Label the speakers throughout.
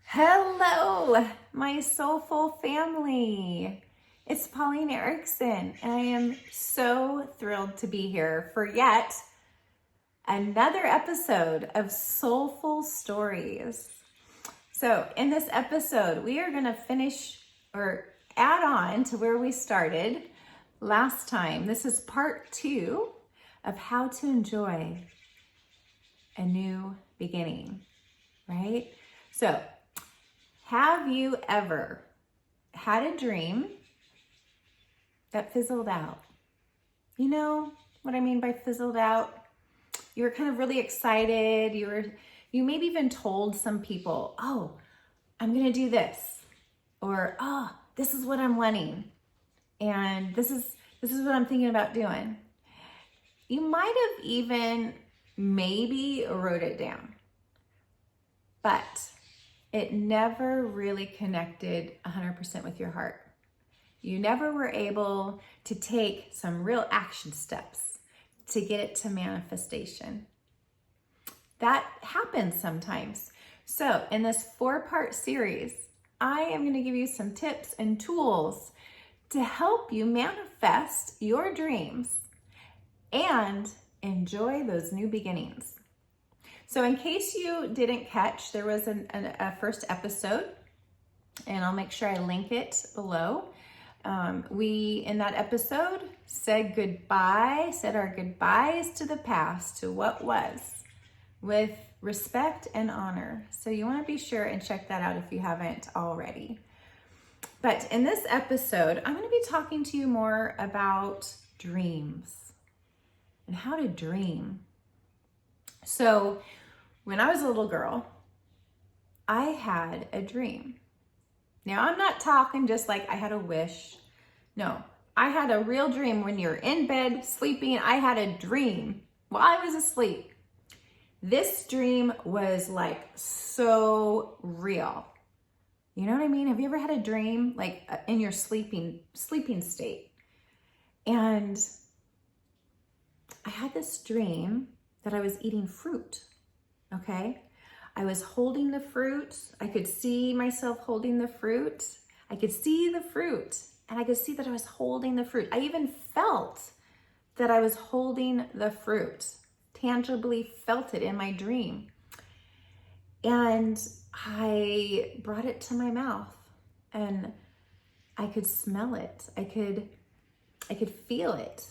Speaker 1: Hello, my soulful family. It's Pauline Erickson, and I am so thrilled to be here for yet another episode of Soulful Stories. So, in this episode, we are going to finish or add on to where we started last time. This is part 2 of how to enjoy a new beginning, right? So, have you ever had a dream that fizzled out? You know what I mean by fizzled out? You were kind of really excited. You maybe even told some people, "Oh, I'm going to do this." Or, "Oh, this is what I'm wanting. And this is what I'm thinking about doing." You might have even maybe wrote it down. But it never really connected 100% with your heart. You never were able to take some real action steps to get it to manifestation. That happens sometimes. So in this 4-part series, I am going to give you some tips and tools to help you manifest your dreams and enjoy those new beginnings. So in case you didn't catch, there was a first episode, and I'll make sure I link it below. We, in that episode, said our goodbyes to the past, to what was, with respect and honor. So you want to be sure and check that out if you haven't already. But in this episode, I'm going to be talking to you more about dreams and how to dream. So when I was a little girl, I had a dream. Now, I'm not talking just like I had a wish. No, I had a real dream. When you're in bed sleeping, I had a dream while I was asleep. This dream was like so real. You know what I mean? Have you ever had a dream like in your sleeping state? And I had this dream that I was eating fruit, okay? I was holding the fruit. I could see myself holding the fruit. I could see the fruit, and I could see that I was holding the fruit. I even felt that I was holding the fruit, tangibly felt it in my dream. And I brought it to my mouth, and I could smell it. I could feel it.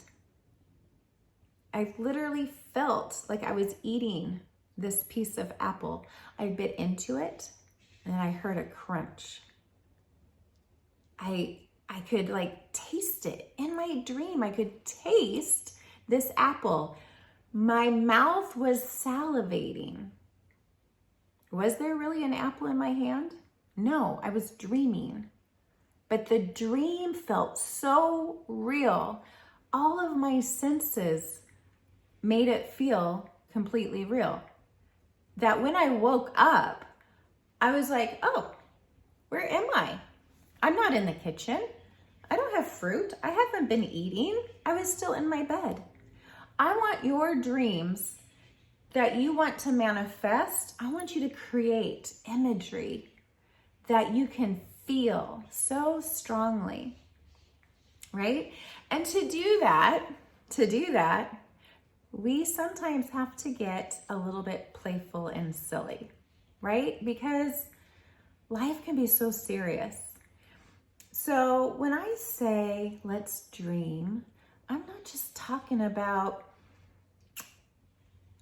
Speaker 1: I literally felt like I was eating this piece of apple. I bit into it and I heard a crunch. I could like taste it in my dream. I could taste this apple. My mouth was salivating. Was there really an apple in my hand? No, I was dreaming. But the dream felt so real. All of my senses made it feel completely real. That when I woke up, I was like, "Oh, where am I? I'm not in the kitchen. I don't have fruit. I haven't been eating. I was still in my bed." I want your dreams that you want to manifest. I want you to create imagery that you can feel so strongly, right? And to do that, we sometimes have to get a little bit playful and silly, right? Because life can be so serious. So when I say let's dream, I'm not just talking about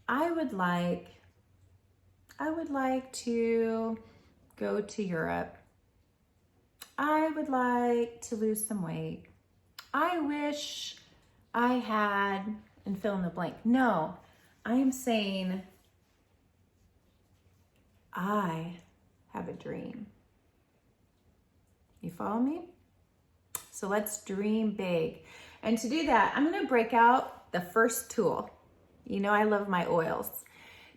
Speaker 1: I would like to go to Europe. I would like to lose some weight. I wish I had, and fill in the blank. No, I am saying I have a dream. You follow me? So let's dream big. And to do that, I'm going to break out the first tool. You know, I love my oils.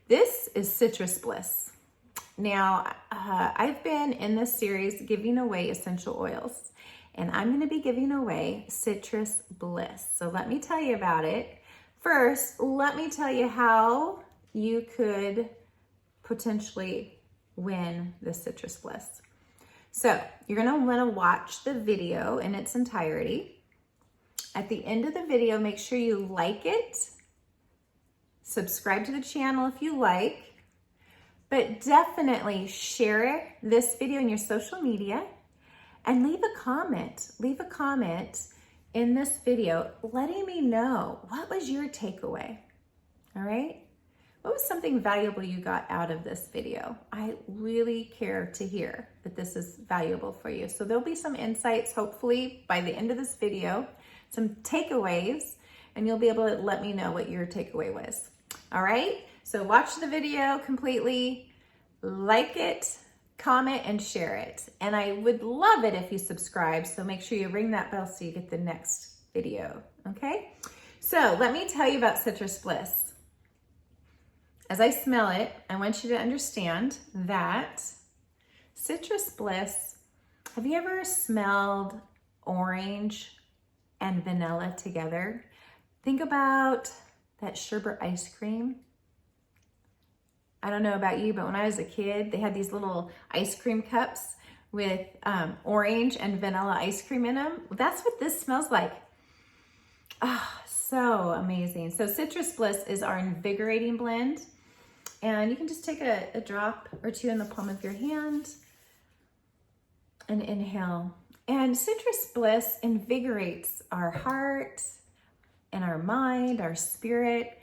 Speaker 1: This is Citrus Bliss. Now, I've been in this series giving away essential oils, and I'm going to be giving away Citrus Bliss. So let me tell you about it. First, let me tell you how you could potentially win this Citrus Bliss. So you're gonna wanna watch the video in its entirety. At the end of the video, make sure you like it, subscribe to the channel if you like, but definitely share this video in your social media and leave a comment. Leave a comment in this video letting me know what was your takeaway, all right? What was something valuable you got out of this video? I really care to hear that this is valuable for you. So there'll be some insights, hopefully, by the end of this video, some takeaways, and you'll be able to let me know what your takeaway was. All right? So watch the video completely, like it, comment, and share it. And I would love it if you subscribe, so make sure you ring that bell so you get the next video, okay? So let me tell you about Citrus Bliss. As I smell it, I want you to understand that Citrus Bliss, have you ever smelled orange and vanilla together? Think about that sherbet ice cream. I don't know about you, but when I was a kid, they had these little ice cream cups with orange and vanilla ice cream in them. That's what this smells like. Ah, so amazing. So Citrus Bliss is our invigorating blend. And you can just take a drop or two in the palm of your hand and inhale. And Citrus Bliss invigorates our heart and our mind, our spirit.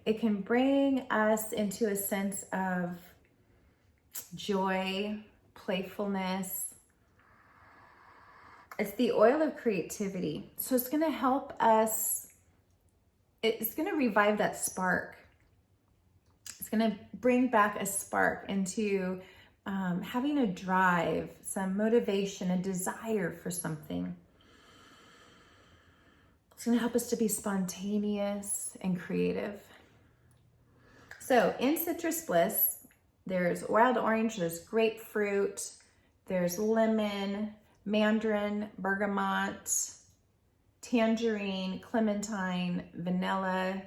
Speaker 1: It can bring us into a sense of joy, playfulness. It's the oil of creativity. So it's gonna help us, it's gonna revive that spark. It's gonna bring back a spark into having a drive, some motivation, a desire for something. It's gonna help us to be spontaneous and creative. So in Citrus Bliss, there's wild orange, there's grapefruit, there's lemon, mandarin, bergamot, tangerine, clementine, vanilla.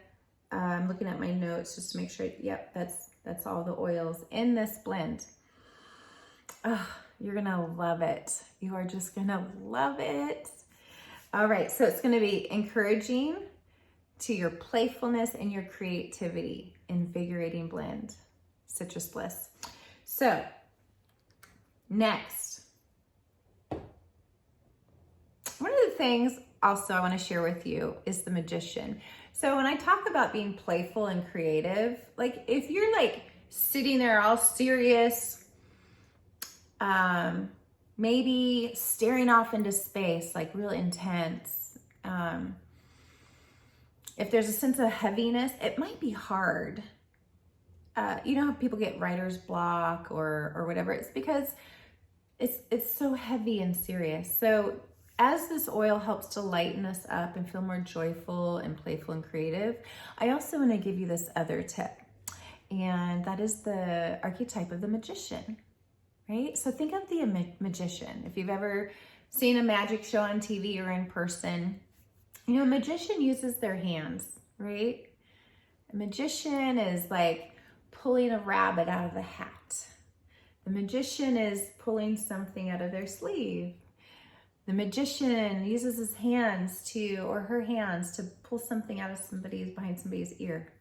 Speaker 1: I'm looking at my notes just to make sure, yep, that's all the oils in this blend. Oh, you're gonna love it. You are just gonna love it. All right, so it's gonna be encouraging to your playfulness and your creativity, invigorating blend, Citrus Bliss. So next, one of the things also I wanna share with you is the Magician. So when I talk about being playful and creative, like if you're like sitting there all serious, maybe staring off into space, like real intense, if there's a sense of heaviness, it might be hard. You know how people get writer's block or whatever? It's because it's so heavy and serious. So as this oil helps to lighten us up and feel more joyful and playful and creative, I also want to give you this other tip. And that is the archetype of the magician, right? So think of the magician. If you've ever seen a magic show on TV or in person, you know, a magician uses their hands, right? A magician is like pulling a rabbit out of the hat. The magician is pulling something out of their sleeve. The magician uses his hands to, or her hands to pull something out of behind somebody's ear.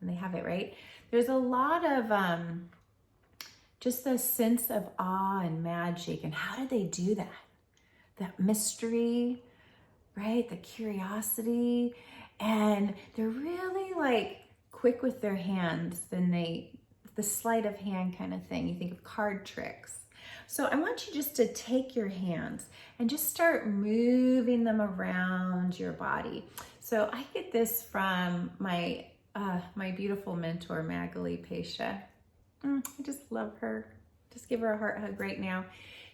Speaker 1: And they have it, right? There's a lot of just a sense of awe and magic. And how did they do that? That mystery, right? The curiosity. And they're really like quick with their hands. Then the sleight of hand kind of thing. You think of card tricks. So I want you just to take your hands and just start moving them around your body. So I get this from my beautiful mentor, Magali Pesha. I just love her. Just give her a heart hug right now.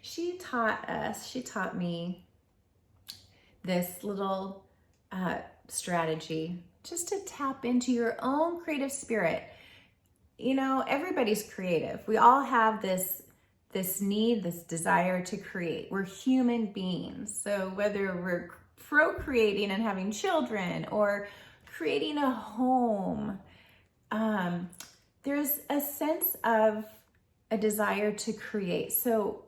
Speaker 1: She taught me this little strategy just to tap into your own creative spirit. You know, everybody's creative. We all have this need, this desire to create. We're human beings. So whether we're procreating and having children or creating a home, there's a sense of a desire to create. So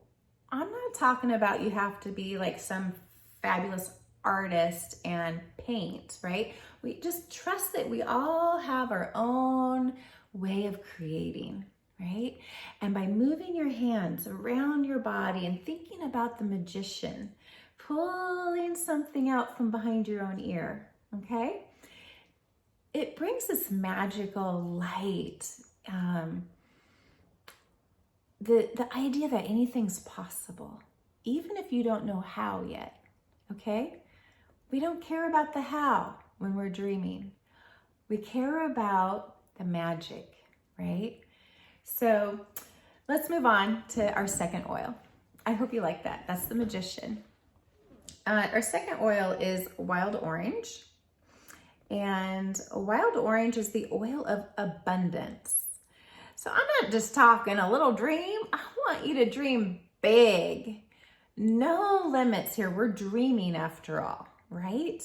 Speaker 1: I'm not talking about you have to be like some fabulous artist and paint, right? We just trust that we all have our own way of creating, right? And by moving your hands around your body and thinking about the magician, pulling something out from behind your own ear, okay? It brings this magical light. The idea that anything's possible, even if you don't know how yet, okay? We don't care about the how when we're dreaming. We care about the magic, right? So let's move on to our second oil. I hope you like that. That's the magician. Our second oil is wild orange. And wild orange is the oil of abundance. So I'm not just talking a little dream. I want you to dream big. No limits here. We're dreaming after all, right?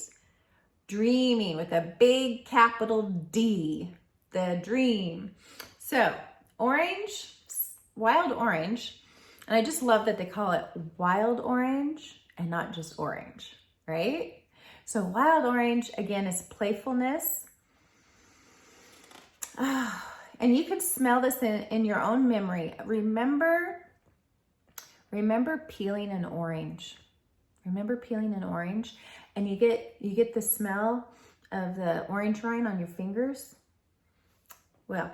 Speaker 1: Dreaming with a big capital D, the dream. So orange, wild orange, and I just love that they call it wild orange and not just orange, right? So wild orange, again, is playfulness. And you can smell this in your own memory. Remember peeling an orange. Remember peeling an orange? And you get the smell of the orange rind on your fingers? Well,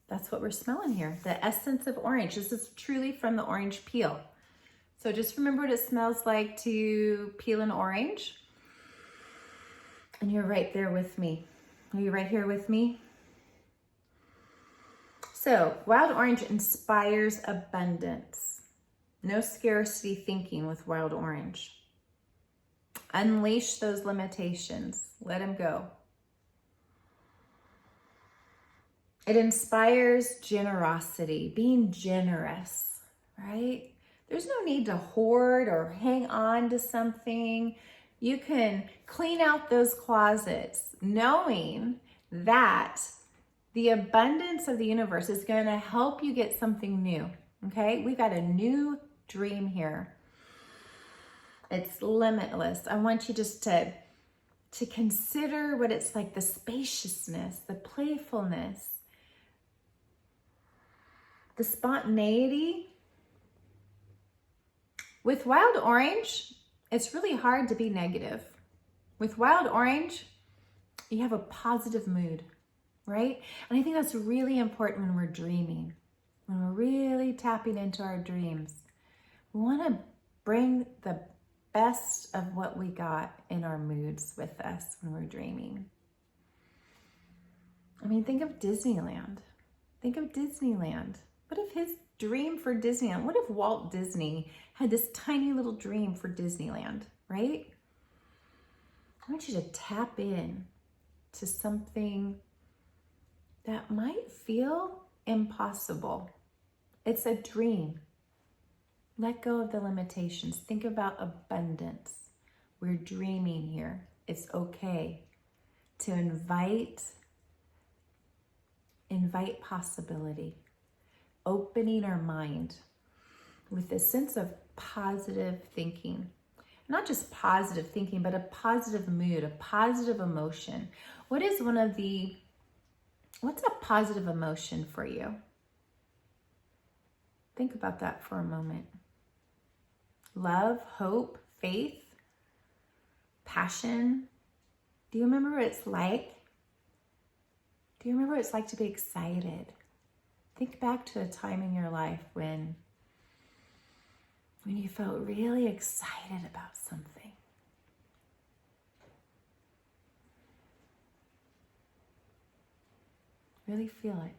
Speaker 1: that's what we're smelling here. The essence of orange. This is truly from the orange peel. So just remember what it smells like to peel an orange. And you're right there with me. Are you right here with me? So wild orange inspires abundance. No scarcity thinking with wild orange. Unleash those limitations. Let them go. It inspires generosity, being generous, right? There's no need to hoard or hang on to something. You can clean out those closets knowing that the abundance of the universe is going to help you get something new, okay? We got a new dream here. It's limitless. I want you just to consider what it's like, the spaciousness, the playfulness, the spontaneity. With wild orange, it's really hard to be negative. With wild orange, you have a positive mood, right? And I think that's really important when we're dreaming, when we're really tapping into our dreams. We want to bring the best of what we got in our moods with us when we're dreaming. I mean, think of Disneyland. Think of Disneyland. What if his dream for Disneyland? What if Walt Disney had this tiny little dream for Disneyland, right? I want you to tap in to something that might feel impossible. It's a dream. Let go of the limitations. Think about abundance. We're dreaming here. It's okay to invite possibility, opening our mind with a sense of positive thinking. Not just positive thinking, but a positive mood, a positive emotion. What's a positive emotion for you? Think about that for a moment. Love, hope, faith, passion. Do you remember what it's like? Do you remember what it's like to be excited? Think back to a time in your life when you felt really excited about something. Really feel it.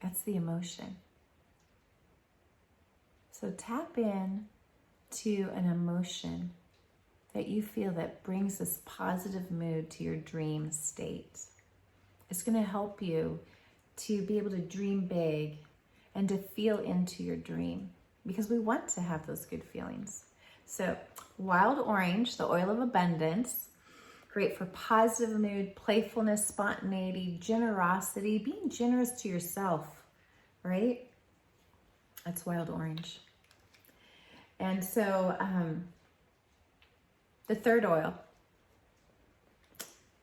Speaker 1: That's the emotion. So tap in to an emotion that you feel that brings this positive mood to your dream state. It's going to help you to be able to dream big and to feel into your dream, because we want to have those good feelings. So wild orange, the oil of abundance, great for positive mood, playfulness, spontaneity, generosity, being generous to yourself, right? That's wild orange. And so the third oil,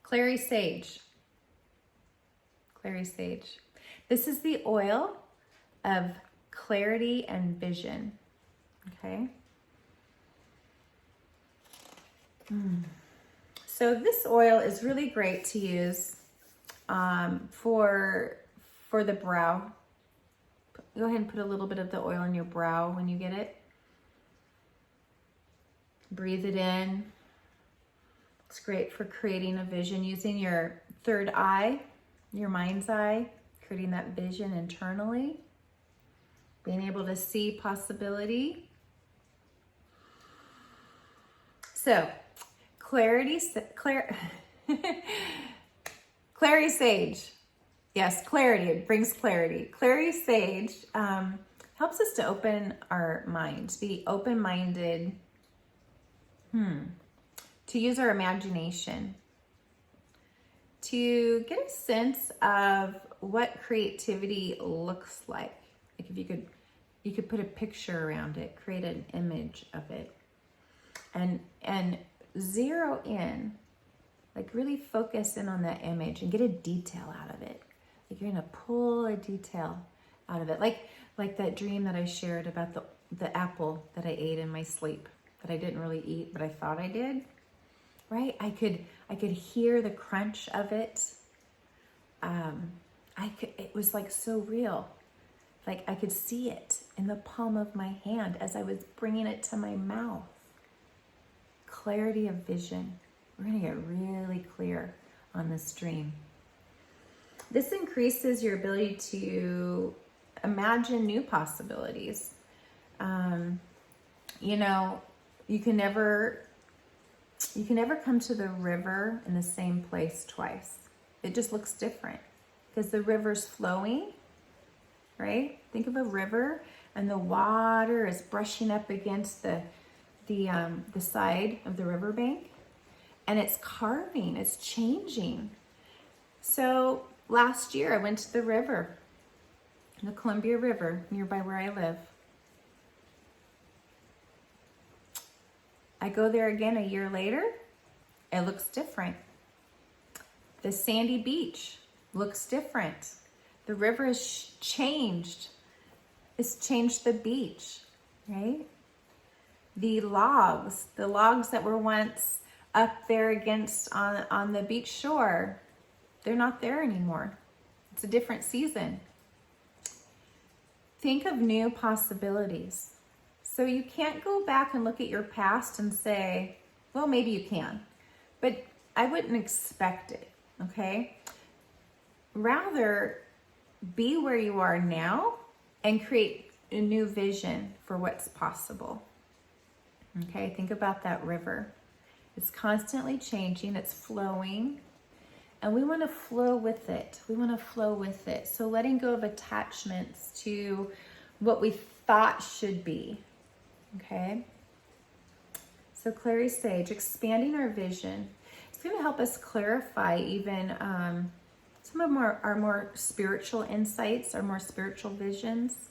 Speaker 1: clary sage. Clary sage. This is the oil of clarity and vision. Okay. So this oil is really great to use for the brow. Go ahead and put a little bit of the oil in your brow when you get it. Breathe it in. It's great for creating a vision, using your third eye, your mind's eye, creating that vision internally, being able to see possibility. So, clary sage. Yes, clarity. It brings clarity. Clary sage helps us to open our minds, be open-minded, to use our imagination, to get a sense of what creativity looks like. Like if you could put a picture around it, create an image of it, and zero in, like really focus in on that image and get a detail out of it. Like you're gonna pull a detail out of it, like that dream that I shared about the apple that I ate in my sleep that I didn't really eat, but I thought I did. Right? I could hear the crunch of it. It was like so real. Like I could see it in the palm of my hand as I was bringing it to my mouth. Clarity of vision. We're going to get really clear on this dream. This increases your ability to imagine new possibilities. You can never come to the river in the same place twice. It just looks different because the river's flowing, right? Think of a river and the water is brushing up against the side of the riverbank, and it's carving, it's changing. So last year I went to the river, the Columbia River, nearby where I live. I go there again a year later, it looks different. The sandy beach looks different. The river has changed. It's changed the beach, right? The logs that were once up there on the beach shore, they're not there anymore. It's a different season. Think of new possibilities. So you can't go back and look at your past and say, well, maybe you can, but I wouldn't expect it, okay? Rather, be where you are now and create a new vision for what's possible. Okay, think about that river. It's constantly changing, it's flowing, and we want to flow with it. So letting go of attachments to what we thought should be. Okay, so clary sage, expanding our vision. It's going to help us clarify even some of our more spiritual insights, our more spiritual visions.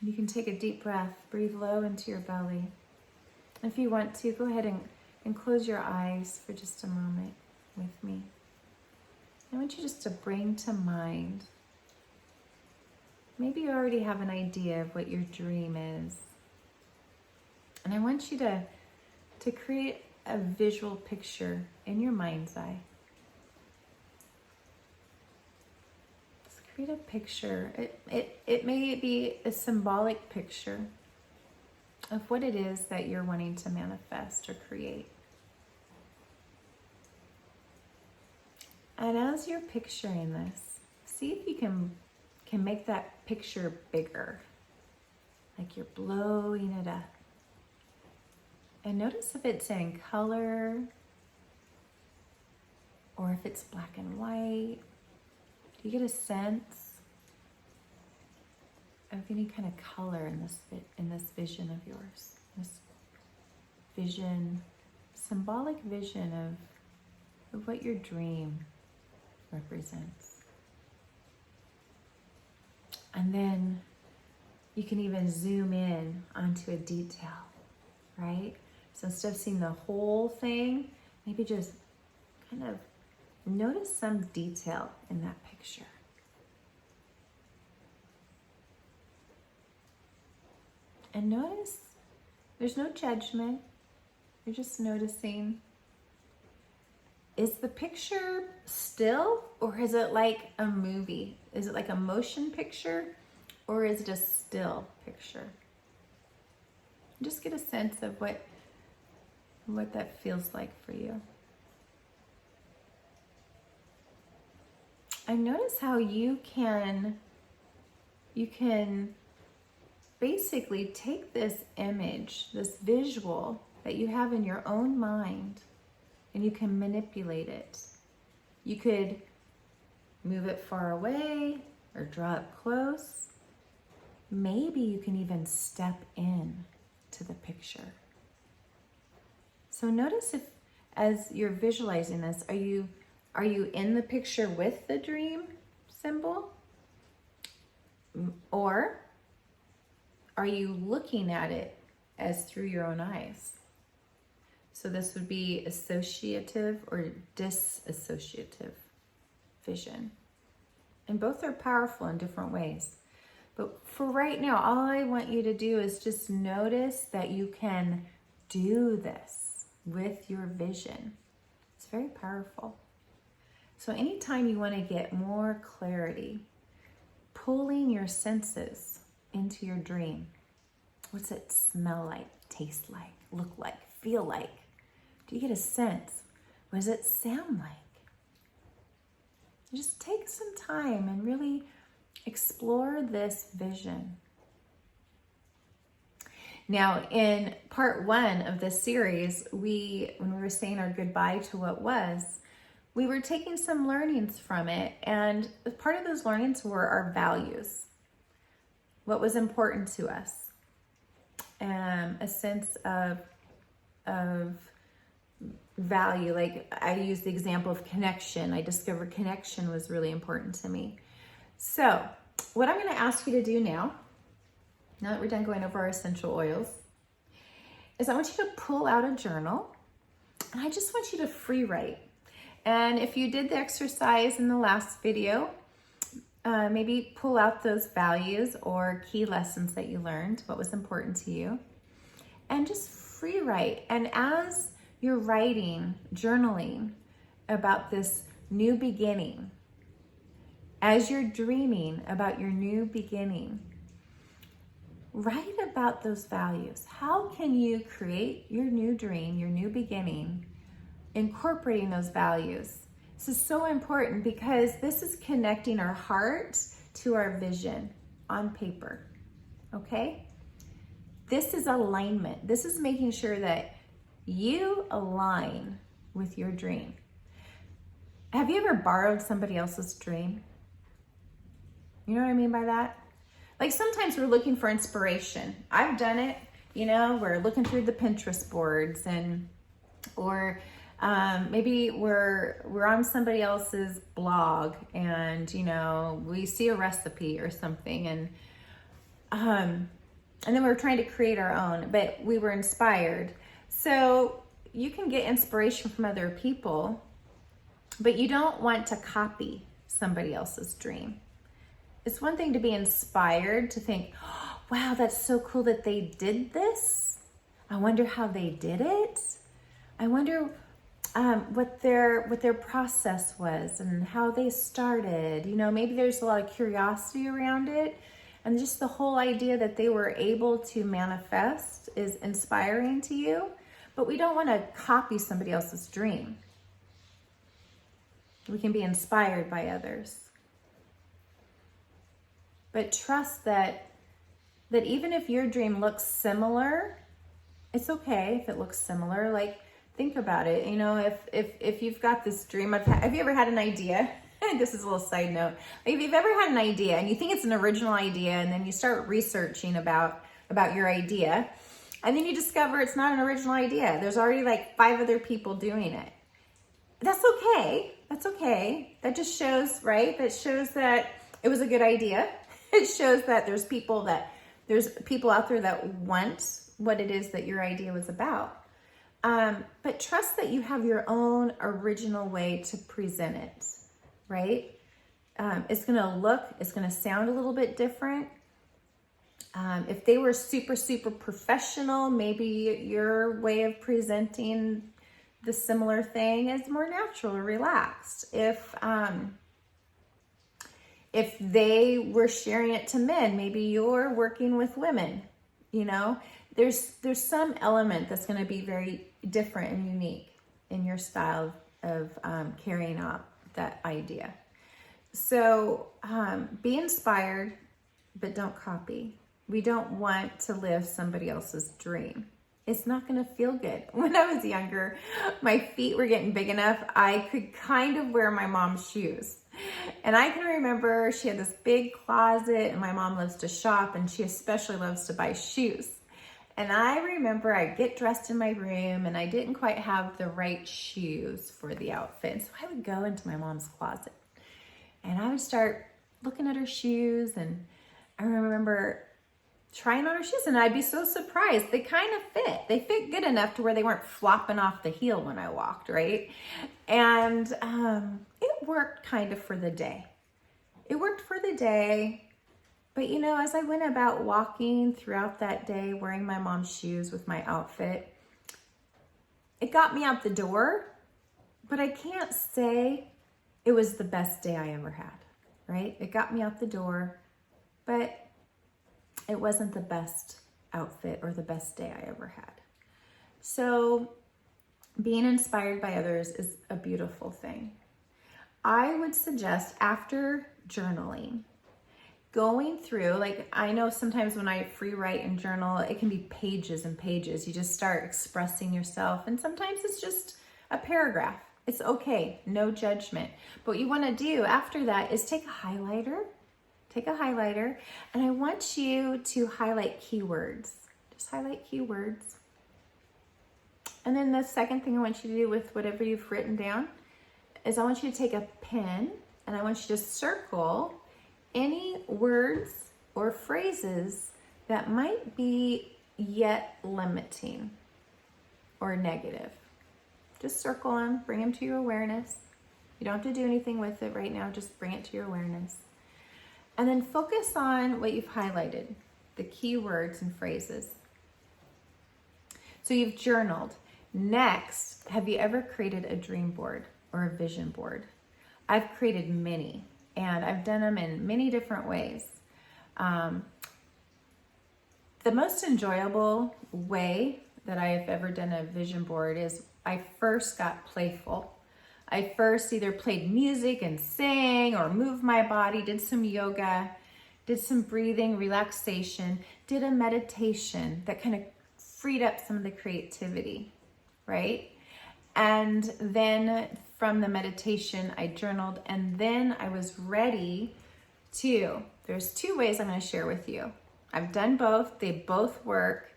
Speaker 1: You can take a deep breath, breathe low into your belly. If you want to, go ahead and close your eyes for just a moment with me. I want you just to bring to mind, maybe you already have an idea of what your dream is. And I want you to create a visual picture in your mind's eye. Just create a picture. It may be a symbolic picture of what it is that you're wanting to manifest or create. And as you're picturing this, see if you can make that picture bigger, like you're blowing it up. And notice if it's in color or if it's black and white. Do you get a sense? any kind of color in this vision of yours. This vision, symbolic vision of what your dream represents. And then you can even zoom in onto a detail, right? So instead of seeing the whole thing, maybe just kind of notice some detail in that picture. And notice there's no judgment. You're just noticing, is the picture still, or is it like a movie? Is it like a motion picture, or is it a still picture? Just get a sense of what that feels like for you. And notice how you can basically take this image, this visual that you have in your own mind, and you can manipulate it. You could move it far away or draw it close. Maybe you can even step in to the picture. So notice if, as you're visualizing this, are you in the picture with the dream symbol? Or are you looking at it as through your own eyes? So this would be associative or disassociative vision. And both are powerful in different ways. But for right now, all I want you to do is just notice that you can do this with your vision. It's very powerful. So anytime you want to get more clarity, pulling your senses into your dream. What's it smell like, taste like, look like, feel like? Do you get a sense? What does it sound like? Just take some time and really explore this vision. Now, in part 1 of this series, when we were saying our goodbye to what was, we were taking some learnings from it, and part of those learnings were our values. What was important to us. A sense of value. Like I used the example of connection. I discovered connection was really important to me. So what I'm going to ask you to do now that we're done going over our essential oils, is I want you to pull out a journal, and I just want you to free write. And if you did the exercise in the last video, maybe pull out those values or key lessons that you learned, what was important to you, and just free write. And as you're writing, journaling about this new beginning, as you're dreaming about your new beginning, write about those values. How can you create your new dream, your new beginning, incorporating those values? This is so important because this is connecting our heart to our vision on paper, okay? This is alignment. This is making sure that you align with your dream. Have you ever borrowed somebody else's dream? You know what I mean by that? Like sometimes we're looking for inspiration. I've done it, we're looking through the Pinterest boards or maybe we're on somebody else's blog and, we see a recipe or something and then we're trying to create our own, but we were inspired. So you can get inspiration from other people, but you don't want to copy somebody else's dream. It's one thing to be inspired, to think, oh, wow, that's so cool that they did this. I wonder how they did it. I wonder what their process was and how they started. Maybe there's a lot of curiosity around it. And just the whole idea that they were able to manifest is inspiring to you. But we don't want to copy somebody else's dream. We can be inspired by others. But trust that even if your dream looks similar, it's okay if it looks similar. Like, think about it. If you've got this dream, have you ever had an idea This is a little side note. Like if you've ever had an idea and you think it's an original idea, and then you start researching about your idea, and then you discover it's not an original idea. There's already like 5 other people doing it. That's okay. That's okay. That just shows, right? That shows that it was a good idea. It shows that there's people out there that want what it is that your idea was about. But trust that you have your own original way to present it, right? It's going to sound a little bit different. If they were super, super professional, maybe your way of presenting the similar thing is more natural or relaxed. If they were sharing it to men, maybe you're working with women, there's some element that's going to be very different and unique in your style of carrying out that idea. So be inspired, but don't copy. We don't want to live somebody else's dream. It's not going to feel good. When I was younger, my feet were getting big enough, I could kind of wear my mom's shoes. And I can remember she had this big closet, and my mom loves to shop, and she especially loves to buy shoes. And I remember I'd get dressed in my room, and I didn't quite have the right shoes for the outfit. And so I would go into my mom's closet, and I would start looking at her shoes, and I remember trying on her shoes, and I'd be so surprised. They kind of fit. They fit good enough to where they weren't flopping off the heel when I walked, right? And it worked kind of for the day. It worked for the day. But as I went about walking throughout that day, wearing my mom's shoes with my outfit, it got me out the door, but I can't say it was the best day I ever had, right? It got me out the door, but it wasn't the best outfit or the best day I ever had. So being inspired by others is a beautiful thing. I would suggest after journaling, going through, like I know sometimes when I free write and journal, it can be pages and pages. You just start expressing yourself, and sometimes it's just a paragraph. It's okay, no judgment. But what you want to do after that is take a highlighter, and I want you to highlight keywords. Just highlight keywords. And then the second thing I want you to do with whatever you've written down is I want you to take a pen, and I want you to circle any words or phrases that might be yet limiting or negative. Just circle them, bring them to your awareness. You don't have to do anything with it right now, just bring it to your awareness. And then focus on what you've highlighted, the key words and phrases. So you've journaled. Next, have you ever created a dream board or a vision board? I've created many, and I've done them in many different ways. The most enjoyable way that I've ever done a vision board is I first got playful. I first either played music and sang or moved my body, did some yoga, did some breathing, relaxation, did a meditation that kind of freed up some of the creativity, right? And then from the meditation, I journaled, and then I was ready to, there's 2 ways I'm going to share with you. I've done both. They both work.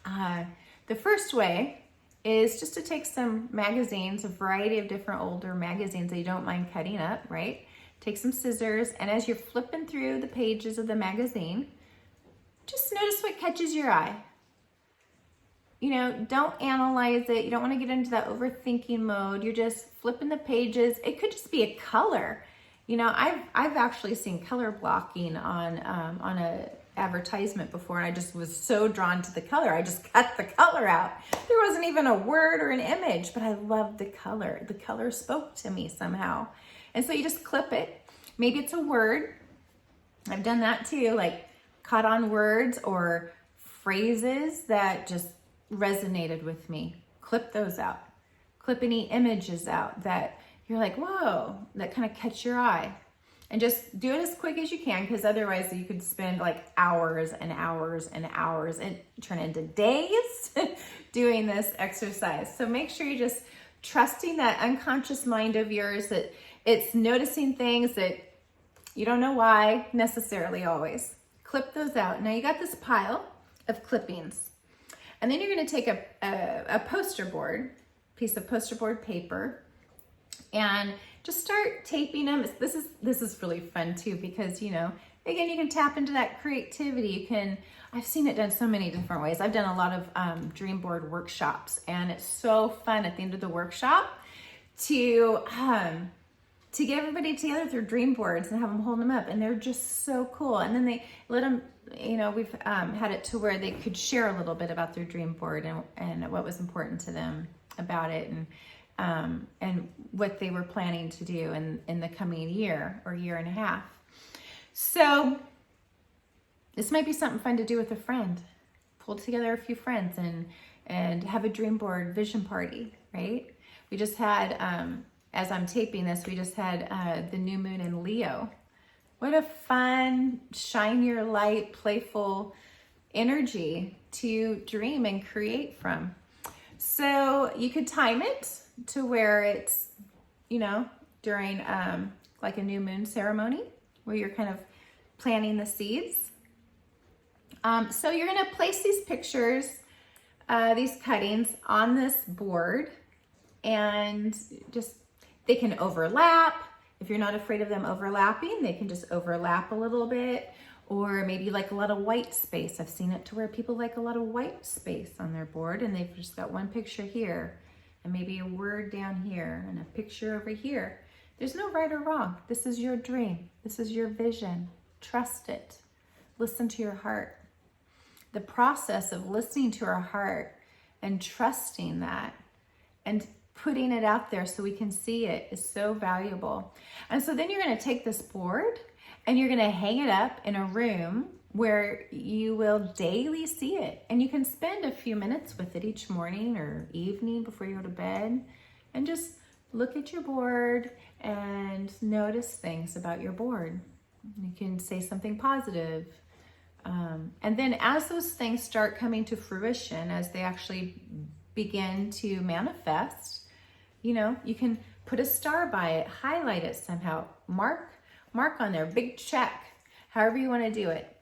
Speaker 1: The first way is just to take some magazines, a variety of different older magazines that you don't mind cutting up, right? Take some scissors, and as you're flipping through the pages of the magazine, just notice what catches your eye. Don't analyze it. You don't want to get into that overthinking mode. You're just flipping the pages. It could just be a color. I've actually seen color blocking on a advertisement before, and I just was so drawn to the color. I just cut the color out. There wasn't even a word or an image, but I loved the color. The color spoke to me somehow. And so you just clip it. Maybe it's a word. I've done that too, like caught on words or phrases that just resonated with me. Clip those out. Clip any images out that you're like, whoa, that kind of catch your eye. And just do it as quick as you can, because otherwise you could spend like hours and hours and hours and turn into days doing this exercise. So make sure you just trusting that unconscious mind of yours that it's noticing things that you don't know why necessarily always. Clip those out. Now you got this pile of clippings. And then you're going to take a poster board, piece of poster board paper, and just start taping them. This is really fun too, because, you know, again, you can tap into that creativity. I've seen it done so many different ways. I've done a lot of dream board workshops, and it's so fun at the end of the workshop to get everybody together with their dream boards and have them hold them up, and they're just so cool. And then they let them, you know, we've had it to where they could share a little bit about their dream board and what was important to them about it, and what they were planning to do in the coming year or year and a half. So this might be something fun to do with a friend. Pull together a few friends and have a dream board vision party, right? We just had, as I'm taping this, we just had the new moon in Leo. What a fun, shine your light, playful energy to dream and create from. So you could time it to where it's, you know, during like a new moon ceremony where you're kind of planting the seeds. So you're going to place these pictures, these cuttings on this board, and just, they can overlap. If you're not afraid of them overlapping, they can just overlap a little bit, or maybe like a lot of white space. I've seen it to where people like a lot of white space on their board, and they've just got one picture here and maybe a word down here and a picture over here. There's no right or wrong. This is your dream. This is your vision. Trust it. Listen to your heart. The process of listening to our heart and trusting that and putting it out there so we can see it is so valuable. And so then you're going to take this board and you're going to hang it up in a room where you will daily see it. And you can spend a few minutes with it each morning or evening before you go to bed, and just look at your board and notice things about your board. You can say something positive. And then as those things start coming to fruition, as they actually begin to manifest, you know, you can put a star by it, highlight it somehow, mark on there, big check, however you want to do it.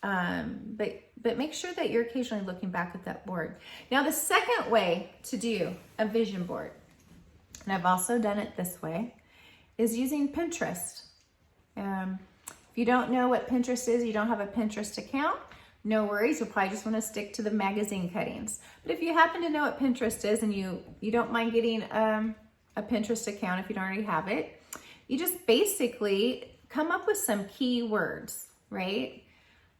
Speaker 1: But make sure that you're occasionally looking back at that board. Now, the second way to do a vision board, and I've also done it this way, is using Pinterest. If you don't know what Pinterest is, you don't have a Pinterest account, no worries. You'll probably just want to stick to the magazine cuttings. But if you happen to know what Pinterest is and you don't mind getting a Pinterest account if you don't already have it, you just basically come up with some keywords, right?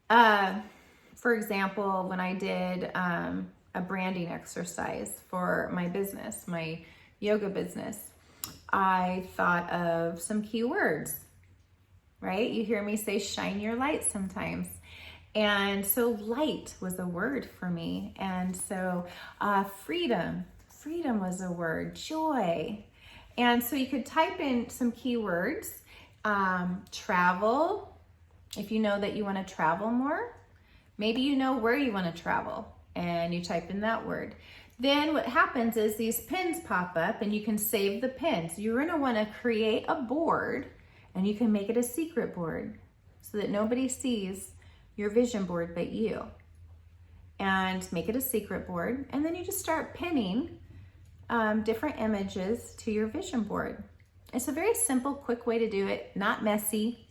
Speaker 1: For example, when I did a branding exercise for my business, my yoga business, I thought of some keywords, right? You hear me say shine your light sometimes. And so light was a word for me. And so freedom was a word, joy. And so you could type in some keywords, travel, if you know that you want to travel more. Maybe you know where you want to travel and you type in that word. Then what happens is these pins pop up and you can save the pins. You're going to want to create a board, and you can make it a secret board so that nobody sees your vision board but you. And make it a secret board, and then you just start pinning different images to your vision board. It's a very simple, quick way to do it, not messy.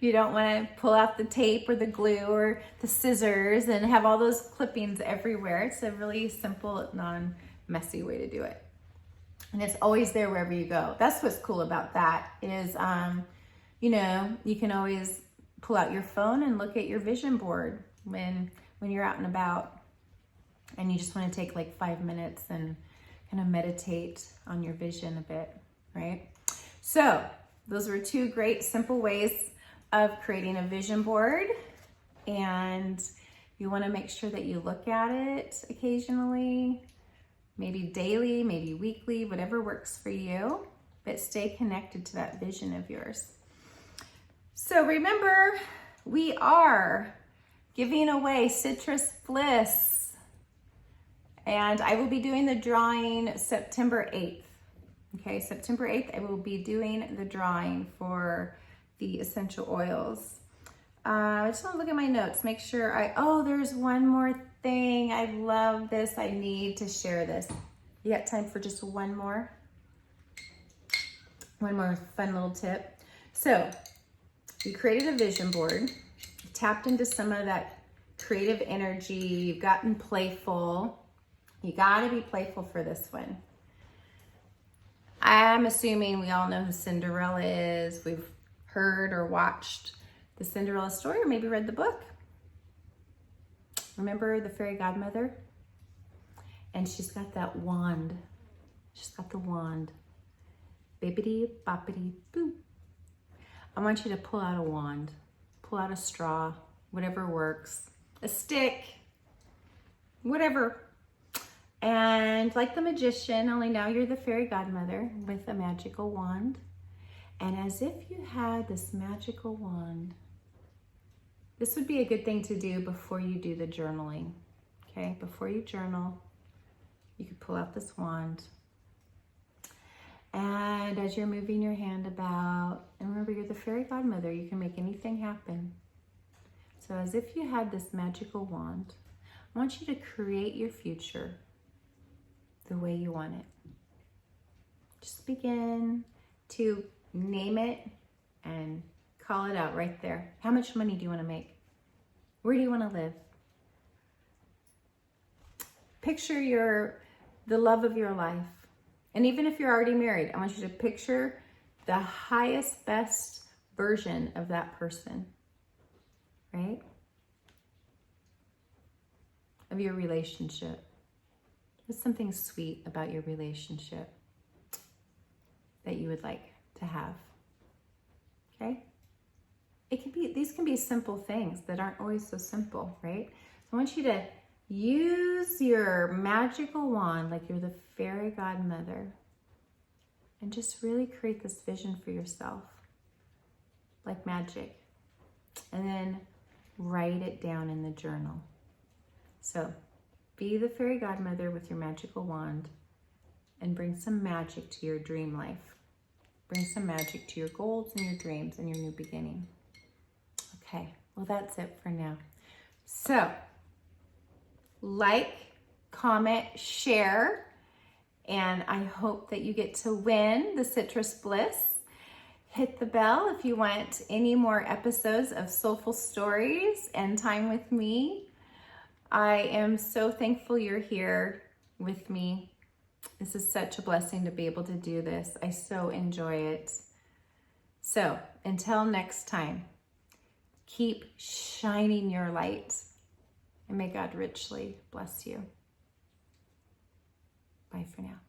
Speaker 1: You don't want to pull out the tape or the glue or the scissors and have all those clippings everywhere. It's a really simple, non-messy way to do it. And it's always there wherever you go. That's what's cool about that is, you know, you can always pull out your phone and look at your vision board when you're out and about and you just want to take like 5 minutes and kind of meditate on your vision a bit, right? So those were two great simple ways of creating a vision board, and you want to make sure that you look at it occasionally, maybe daily, maybe weekly, whatever works for you, but stay connected to that vision of yours. So remember, we are giving away Citrus Bliss And I will be doing the drawing September 8th. Okay, September 8th, I will be doing the drawing for the essential oils. I just want to look at my notes, make sure oh, there's one more thing. I love this. I need to share this. You got time for just one more? One more fun little tip. So you created a vision board, you tapped into some of that creative energy, you've gotten playful. You got to be playful for this one. I'm assuming we all know who Cinderella is. We've heard or watched the Cinderella story, or maybe read the book. Remember the fairy godmother? And she's got that wand. She's got the wand. Bibbidi boppity boo. I want you to pull out a wand, pull out a straw, whatever works, a stick, whatever. And like the magician, only now you're the fairy godmother with a magical wand. And as if you had this magical wand, this would be a good thing to do before you do the journaling. Okay, before you journal, you could pull out this wand. And as you're moving your hand about, and remember you're the fairy godmother, you can make anything happen. So as if you had this magical wand, I want you to create your future the way you want it. Just begin to name it and call it out right there. How much money do you want to make? Where do you want to live? Picture the love of your life. And even if you're already married, I want you to picture the highest, best version of that person, right? Of your relationship. What's something sweet about your relationship that you would like to have? Okay? These can be simple things that aren't always so simple, right? So I want you to use your magical wand like you're the fairy godmother and just really create this vision for yourself like magic, and then write it down in the journal. So be the fairy godmother with your magical wand and bring some magic to your dream life. Bring some magic to your goals and your dreams and your new beginning. Okay, well, that's it for now. So like, comment, share, and I hope that you get to win the Citrus Bliss. Hit the bell if you want any more episodes of Soulful Stories and Time with me. I am so thankful you're here with me. This is such a blessing to be able to do this. I so enjoy it. So until next time, keep shining your light. And may God richly bless you. Bye for now.